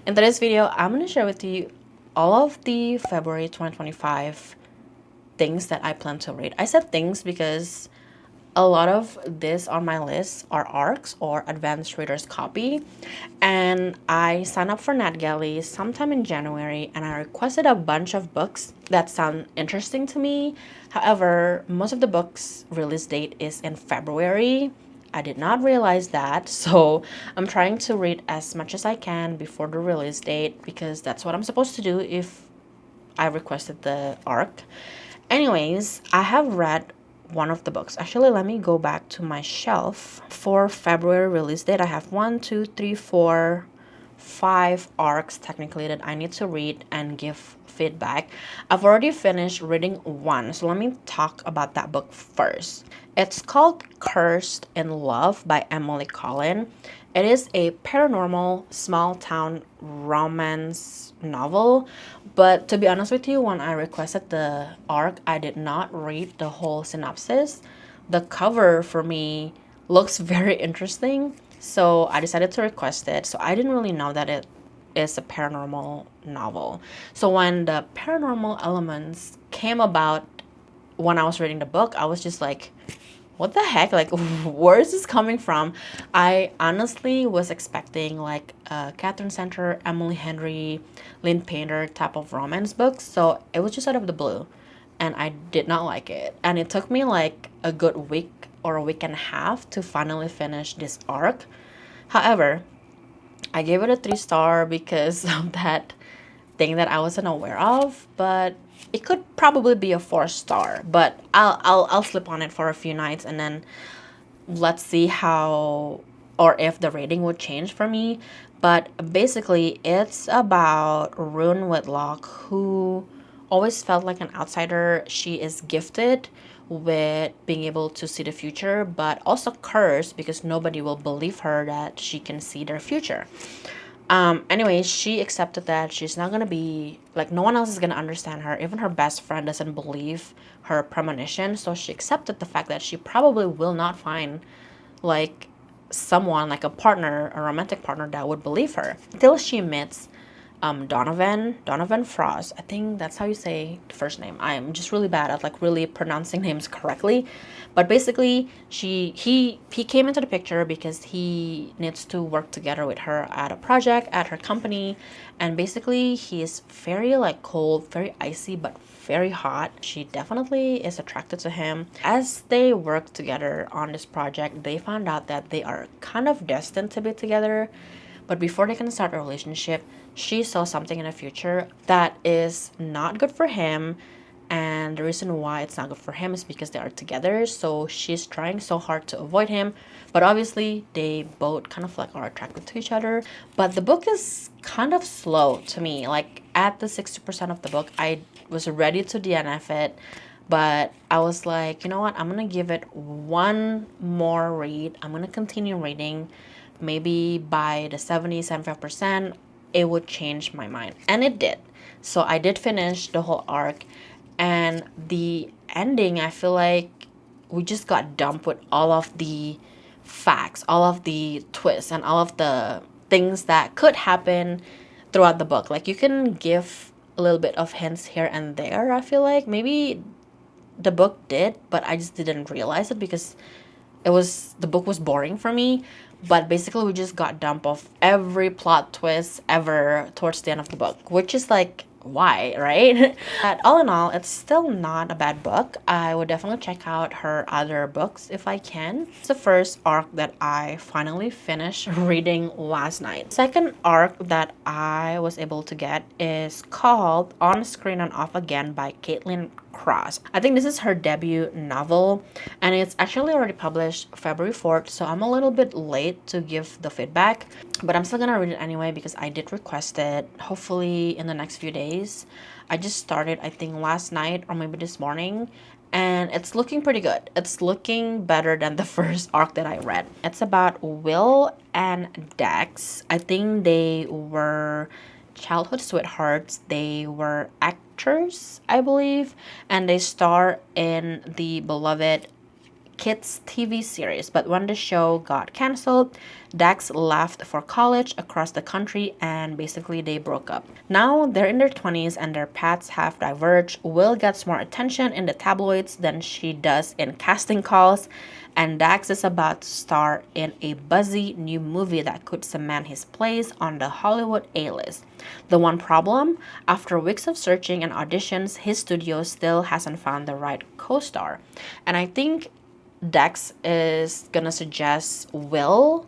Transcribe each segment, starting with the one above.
In today's video, I'm going to share with you all of the February 2025 things that I plan to read. I said things because a lot of this on my list are ARCs or Advanced Reader's Copy, and I signed up for NetGalley sometime in January, and I requested a bunch of books that sound interesting to me. However, most of the books' release date is in February. I did not realize that, so I'm trying to read as much as I can before the release date because that's what I'm supposed to do if I requested the ARC. Anyways, I have read one of the books. Actually, let me go back to my shelf. For February release date, I have 5 arcs technically that I need to read and give feedback. I've already finished reading one, so let me talk about that book first. It's called Cursed in Love by Emily Collin. It is a paranormal small town romance novel, but to be honest with you, when I requested the arc, I did not read the whole synopsis. The cover for me looks very interesting, so I decided to request it. So I didn't really know that it is a paranormal novel. So when the paranormal elements came about when I was reading the book, I was just like, what the heck? Like, where is this coming from? I honestly was expecting like Catherine Center, Emily Henry, Lynn Painter type of romance books. So it was just out of the blue. And I did not like it. And it took me like a good week or a week and a half to finally finish this arc. However, I gave it a 3-star because of that thing that I wasn't aware of, but it could probably be a 4-star. But I'll sleep on it for a few nights and then let's see how or if the rating would change for me. But basically, it's about Rune Whitlock, who always felt like an outsider. She is gifted with being able to see the future, but also cursed because nobody will believe her that she can see their future. Anyway, she accepted that she's not gonna be like, no one else is gonna understand her. Even her best friend doesn't believe her premonition, so she accepted the fact that she probably will not find like someone, like a partner, a romantic partner that would believe her, till she meets Donovan Frost. I think that's how you say the first name. I am just really bad at like really pronouncing names correctly. But basically, he came into the picture because he needs to work together with her at a project at her company, and basically he is very like cold, very icy, but very hot. She definitely is attracted to him. As they work together on this project, they found out that they are kind of destined to be together. But before they can start a relationship, she saw something in the future that is not good for him. And the reason why it's not good for him is because they are together. So she's trying so hard to avoid him. But obviously, they both kind of like are attracted to each other. But the book is kind of slow to me. Like at the 60% of the book, I was ready to DNF it. But I was like, you know what? I'm going to give it one more read. I'm going to continue reading. Maybe by the 75%, it would change my mind. And it did. So I did finish the whole arc. And the ending, I feel like we just got dumped with all of the facts, all of the twists, and all of the things that could happen throughout the book. Like you can give a little bit of hints here and there, I feel like. Maybe the book did, but I just didn't realize it because the book was boring for me. But basically we just got dumped of every plot twist ever towards the end of the book, which is like, why, right? But all in all, it's still not a bad book. I would definitely check out her other books if I can. It's the first arc that I finally finished reading last night. Second arc that I was able to get is called On Screen and Off Again by Caitlin Cross. I think this is her debut novel, and it's actually already published February 4th, so I'm a little bit late to give the feedback, but I'm still gonna read it anyway because I did request it. Hopefully in the next few days. I just started, I think, last night or maybe this morning, and it's looking pretty good. It's looking better than the first arc that I read. It's about Will and Dex. I think they were childhood sweethearts. They were actors, I believe, and they star in the beloved kids TV series, but when the show got canceled, Dax left for college across the country and basically they broke up. Now they're in their 20s and their paths have diverged. Will gets more attention in the tabloids than she does in casting calls, and Dax is about to star in a buzzy new movie that could cement his place on the Hollywood A-list. The one problem, after weeks of searching and auditions, his studio still hasn't found the right co-star. And I think Dex is gonna suggest Will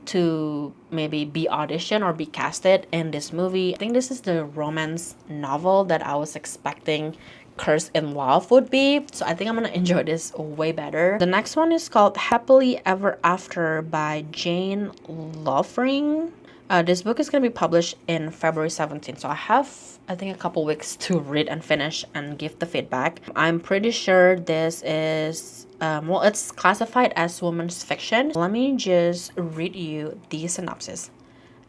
to maybe be auditioned or be casted in this movie. I think this is the romance novel that I was expecting Cursed in Love would be. So I think I'm gonna enjoy this way better. The next one is called Happily Ever After by Jane Loffring. This book is going to be published in February 17th. So I have, I think, a couple weeks to read and finish and give the feedback. I'm pretty sure this is, well, it's classified as women's fiction. Let me just read you the synopsis.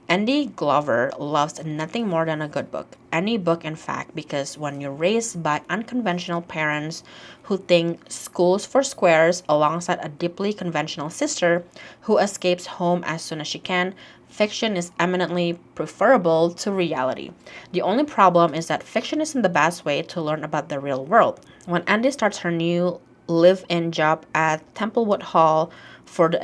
Andy Glover loves nothing more than a good book. Any book, in fact, because when you're raised by unconventional parents who think school's for squares alongside a deeply conventional sister who escapes home as soon as she can, fiction is eminently preferable to reality. The only problem is that fiction isn't the best way to learn about the real world. When Andy starts her new live-in job at Templewood Hall for the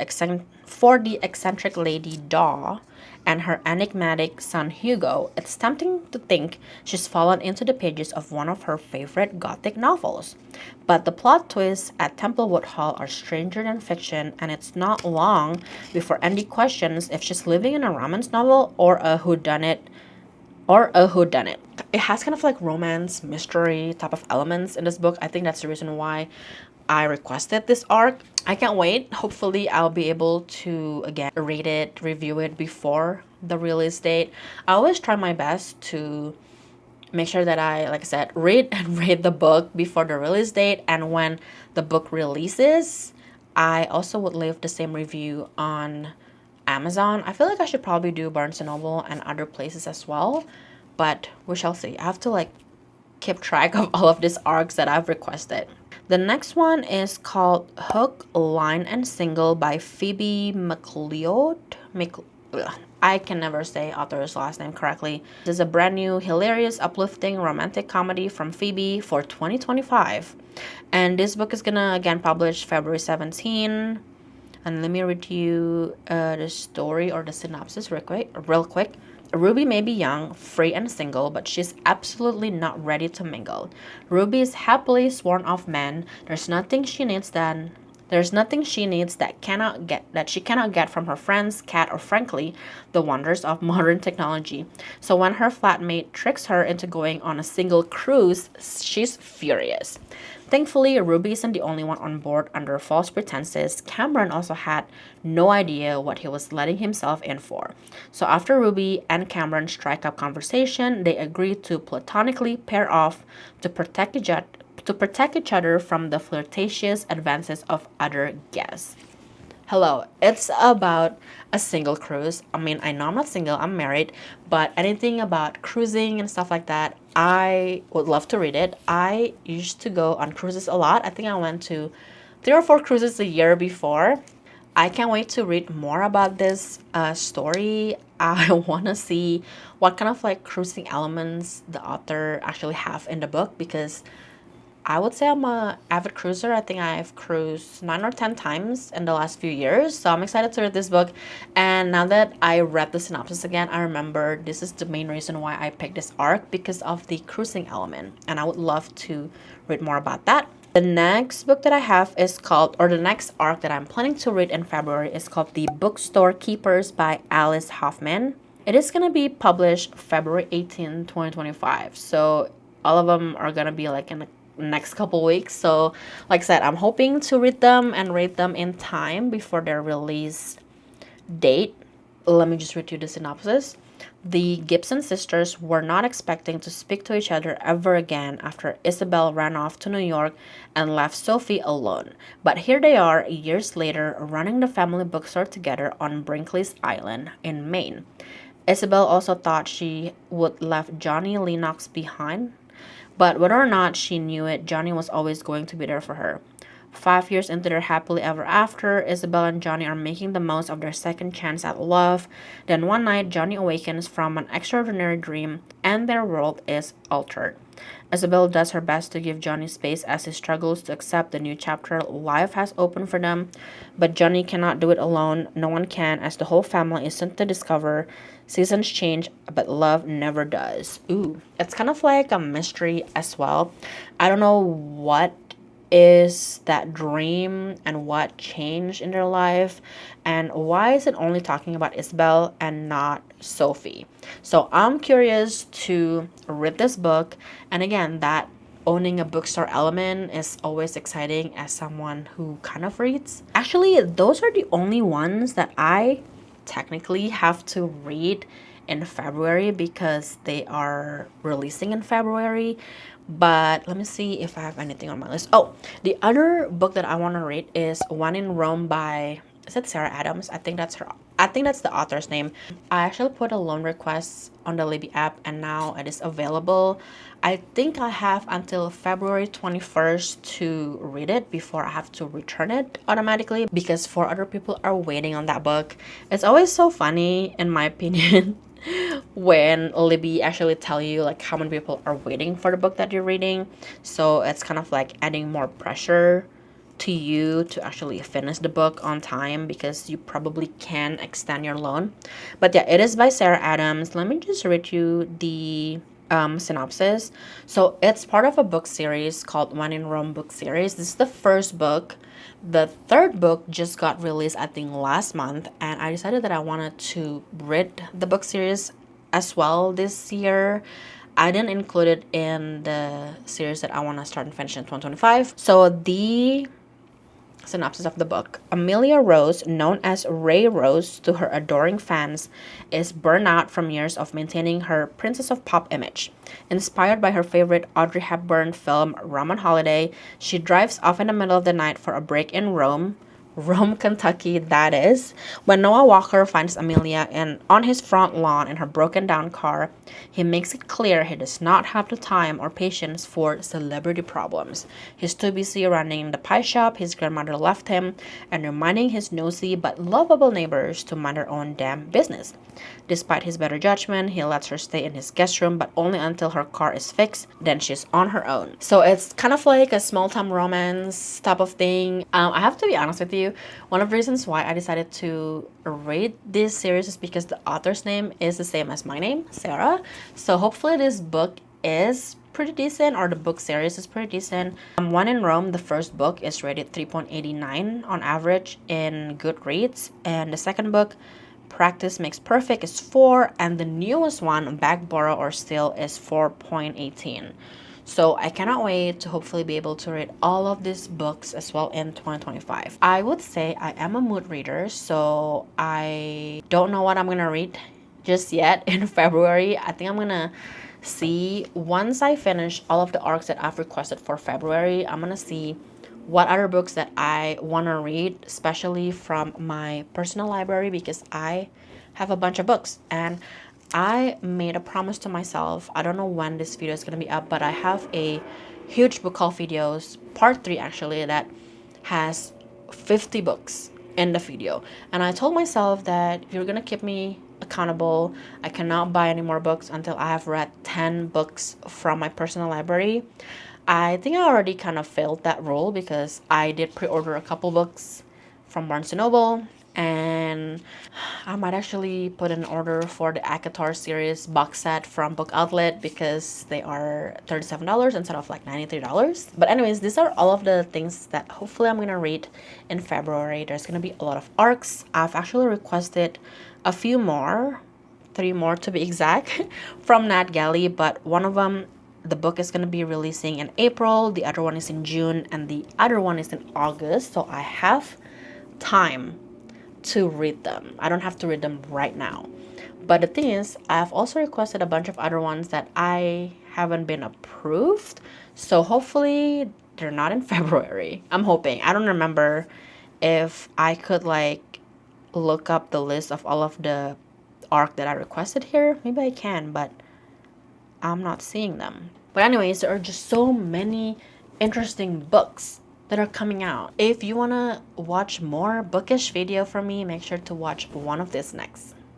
eccentric Lady Daw and her enigmatic son Hugo, it's tempting to think she's fallen into the pages of one of her favorite Gothic novels. But the plot twists at Templewood Hall are stranger than fiction, and it's not long before Andy questions if she's living in a romance novel or a whodunit. It has kind of like romance, mystery type of elements in this book. I think that's the reason why I requested this arc. I can't wait. Hopefully I'll be able to again rate it, review it before the release date. I always try my best to make sure that I, like I said, read and rate the book before the release date, and when the book releases, I also would leave the same review on Amazon. I feel like I should probably do Barnes & Noble and other places as well, but we shall see. I have to like keep track of all of these arcs that I've requested. The next one is called Hook, Line, and Single by Phoebe McLeod. I can never say author's last name correctly. This is a brand new, hilarious, uplifting romantic comedy from Phoebe for 2025. And this book is gonna again publish February 17. And let me read you the story or the synopsis real quick. Ruby may be young, free, and single, but she's absolutely not ready to mingle. Ruby is happily sworn off men. There's nothing she needs that she cannot get from her friends, cat, or frankly, the wonders of modern technology. So when her flatmate tricks her into going on a single cruise, she's furious. Thankfully, Ruby isn't the only one on board under false pretenses. Cameron also had no idea what he was letting himself in for. So after Ruby and Cameron strike up conversation, they agree to platonically pair off to protect each other from the flirtatious advances of other guests. Hello, it's about a single cruise. I mean, I know I'm not single, I'm married, but anything about cruising and stuff like that, I would love to read it. I used to go on cruises a lot. I think I went to 3 or 4 cruises a year before. I can't wait to read more about this story. I want to see what kind of like cruising elements the author actually have in the book, because I would say I'm a avid cruiser. I think I've cruised 9 or 10 times in the last few years. So I'm excited to read this book. And now that I read the synopsis again, I remember this is the main reason why I picked this arc, because of the cruising element. And I would love to read more about that. The next book that I have is called, or the next arc that I'm planning to read in February is called The Bookstore Keepers by Alice Hoffman. It is going to be published February 18, 2025. So all of them are going to be like in the next couple weeks. So like I said, I'm hoping to read them and rate them in time before their release date. Let me just read you the synopsis. The Gibson sisters were not expecting to speak to each other ever again after Isabel ran off to New York and left Sophie alone. But here they are years later, running the family bookstore together on Brinkley's Island in Maine. Isabel also thought she would left Johnny Lennox behind, but whether or not she knew it, Johnny was always going to be there for her. 5 years into their happily ever after, Isabel and Johnny are making the most of their second chance at love. Then one night, Johnny awakens from an extraordinary dream and their world is altered. Isabel does her best to give Johnny space as he struggles to accept the new chapter life has opened for them, but Johnny cannot do it alone. No one can, as the whole family is soon to discover seasons change, but love never does. Ooh, it's kind of like a mystery as well. I don't know what is that dream and what changed in their life, and why is it only talking about Isabel and not Sophie. So I'm curious to read this book, and again, that owning a bookstore element is always exciting as someone who kind of reads. Actually, those are the only ones that I technically have to read in February because they are releasing in February. But let me see if I have anything on my list. Oh, the other book that I want to read is One in Rome by, is it Sarah Adams? I think that's her. I think that's the author's name. I actually put a loan request on the Libby app and now it is available. I think I have until February 21st to read it before I have to return it automatically because 4 other people are waiting on that book. It's always so funny, in my opinion, when Libby actually tell you like how many people are waiting for the book that you're reading. So it's kind of like adding more pressure to you to actually finish the book on time because you probably can extend your loan. But yeah, it is by Sarah Adams. Let me just read you the synopsis. So it's part of a book series called One in Rome book series. This is the first book. The third book just got released, I think, last month, and I decided that I wanted to read the book series as well this year. I didn't include it in the series that I want to start and finish in 2025. So the synopsis of the book. Amelia Rose, known as Ray Rose to her adoring fans, is burnt out from years of maintaining her Princess of Pop image. Inspired by her favorite Audrey Hepburn film Rum on Holiday, she drives off in the middle of the night for a break in Rome, Kentucky, that is, when Noah Walker finds Amelia on his front lawn in her broken down car. He makes it clear he does not have the time or patience for celebrity problems. He's too busy running the pie shop his grandmother left him and reminding his nosy but lovable neighbors to mind their own damn business. Despite his better judgment, he lets her stay in his guest room, but only until her car is fixed, then she's on her own. So it's kind of like a small-time romance type of thing. I have to be honest with you, one of the reasons why I decided to read this series is because the author's name is the same as my name, Sarah. So hopefully this book is pretty decent, or the book series is pretty decent. One in Rome, the first book, is rated 3.89 on average in Goodreads, and the second book, Practice Makes Perfect, is 4, and the newest one, Back, Borrow, or Steal, is 4.18. So I cannot wait to hopefully be able to read all of these books as well in 2025. I would say I am a mood reader, so I don't know what I'm gonna read just yet in February. I think I'm gonna see, once I finish all of the arcs that I've requested for February, I'm gonna see what other books that I want to read, especially from my personal library, because I have a bunch of books and I made a promise to myself. I don't know when this video is going to be up, but I have a huge book haul videos, part 3 actually, that has 50 books in the video. And I told myself that if you're going to keep me accountable, I cannot buy any more books until I have read 10 books from my personal library. I think I already kind of failed that rule because I did pre-order a couple books from Barnes & Noble, and I might actually put an order for the ACOTAR series box set from Book Outlet because they are $37 instead of like $93. But anyways, these are all of the things that hopefully I'm going to read in February. There's going to be a lot of arcs. I've actually requested a few more, 3 more to be exact, from NetGalley, but one of them, the book is going to be releasing in April, the other one is in June, and the other one is in August. So I have time to read them. I don't have to read them right now. But the thing is, I've also requested a bunch of other ones that I haven't been approved. So hopefully they're not in February. I'm hoping. I don't remember if I could like look up the list of all of the arc that I requested here. Maybe I can, but I'm not seeing them. But anyways, there are just so many interesting books that are coming out. If you want to watch more bookish video from me, make sure to watch one of these next.